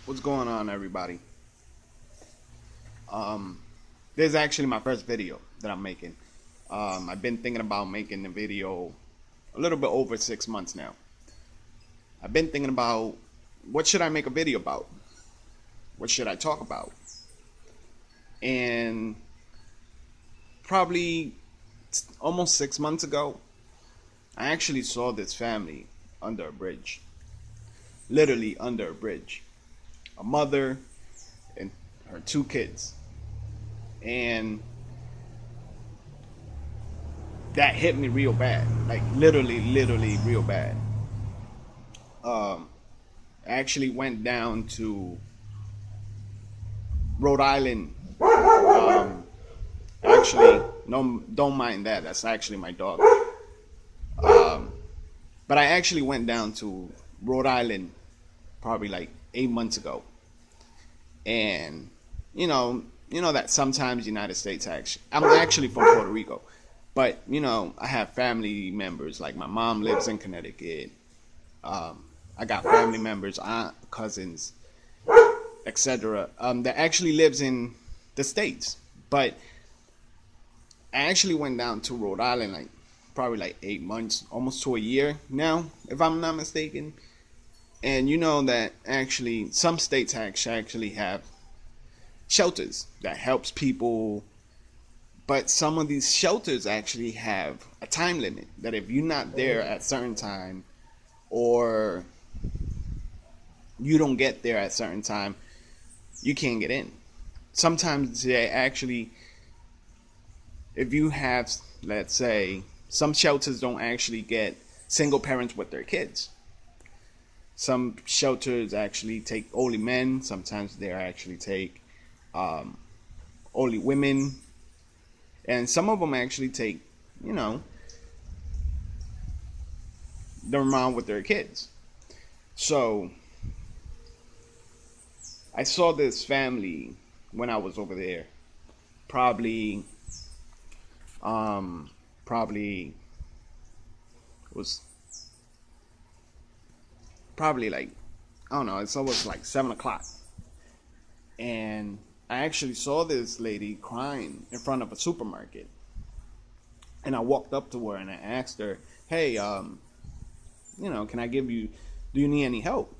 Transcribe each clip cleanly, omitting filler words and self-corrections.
What's going on, everybody? Um, this is actually my first video that I'm making. I've been thinking about making the video a little bit over 6 months now. I've been thinking about what should I make a video about? What should I talk about? And probably almost 6 months ago, I actually saw this family under a bridge, literally under a bridge. A mother and her two kids. And that hit me real bad, like literally real bad. I actually went down to Rhode Island. Actually, no, don't mind that. That's actually my dog. But I actually went down to Rhode Island probably like 8 months ago, and you know that sometimes United States actually. I'm actually from Puerto Rico, but I have family members. Like my mom lives in Connecticut. I got family members, aunt, cousins, etc. That actually lives in the states. But I actually went down to Rhode Island like probably like 8 months, almost to a year now, if I'm not mistaken. And you know that actually some states actually have shelters that helps people, but some of these shelters actually have a time limit that if you're not there at certain time, or you don't get there at certain time, you can't get in. Sometimes they actually, if you have, let's say, some shelters don't actually get single parents with their kids. Some shelters actually take only men. Sometimes they actually take um, only women, and some of them actually take, you know, them around with their kids. So I saw this family when I was over there. Probably, um, probably was probably like, I don't know. It's almost like 7 o'clock, and I actually saw this lady crying in front of a supermarket. And I walked up to her and I asked her, "Hey, can I give you? Do you need any help?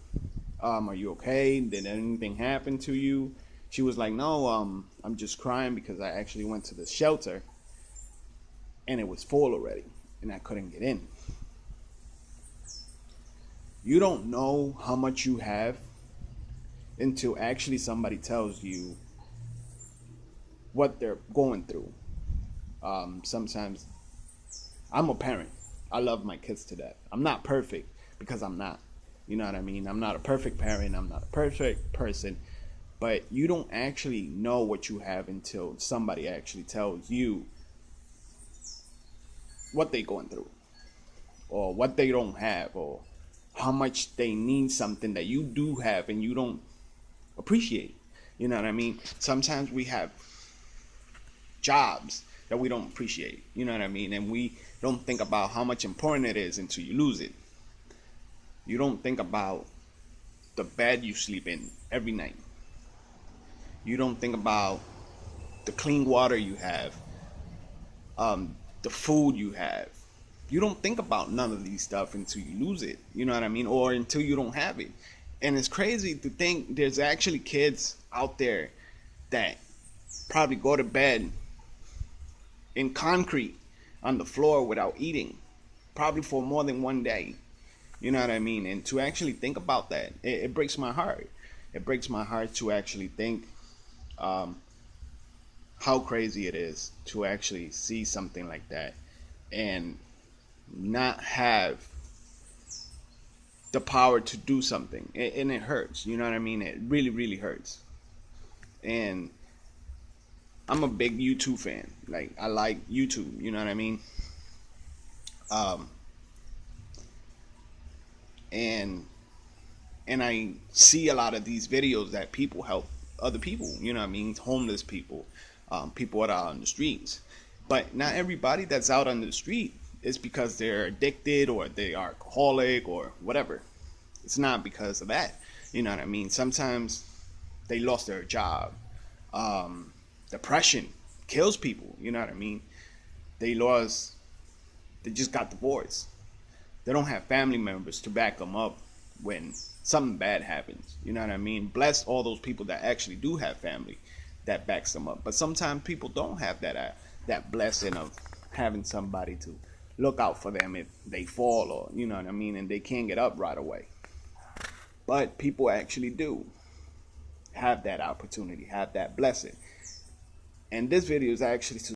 Are you okay? Did anything happen to you?" She was like, "No, I'm just crying because I actually went to the shelter and it was full already and I couldn't get in." You don't know how much you have until actually somebody tells you what they're going through. Sometimes I'm a parent. I love my kids to death. I'm not perfect because I'm not. You know what I mean? I'm not a perfect parent. I'm not a perfect person. But you don't actually know what you have until somebody actually tells you what they're going through, or what they don't have, or how much they need something that you do have and you don't appreciate. You know what I mean? Sometimes we have jobs that we don't appreciate. You know what I mean? And we don't think about how much important it is until you lose it. You don't think about the bed you sleep in every night. You don't think about the clean water you have, the food you have. You don't think about none of these stuff until you lose it. You know what I mean? Or until you don't have it. And it's crazy to think there's actually kids out there that probably go to bed in concrete on the floor without eating, probably for more than one day. You know what I mean? And to actually think about that, it breaks my heart. It breaks my heart to actually think um, how crazy it is to actually see something like that and not have the power to do something. And it hurts. You know what I mean? It really hurts. And I'm a big YouTube fan. Like, I like YouTube. You know what I mean? Um, and I see a lot of these videos that people help other people. You know what I mean? Homeless people, people that are out on the streets. But not everybody that's out on the street is because they're addicted or they are alcoholic or whatever. It's not because of that. You know what I mean? Sometimes they lost their job. Depression kills people. You know what I mean? They lost. They just got divorced. They don't have family members to back them up when something bad happens. You know what I mean? Bless all those people that actually do have family that backs them up. But sometimes people don't have that blessing of having somebody to look out for them if they fall, or you know what I mean, and they can't get up right away. But people actually do have that opportunity, have that blessing. And this video is actually to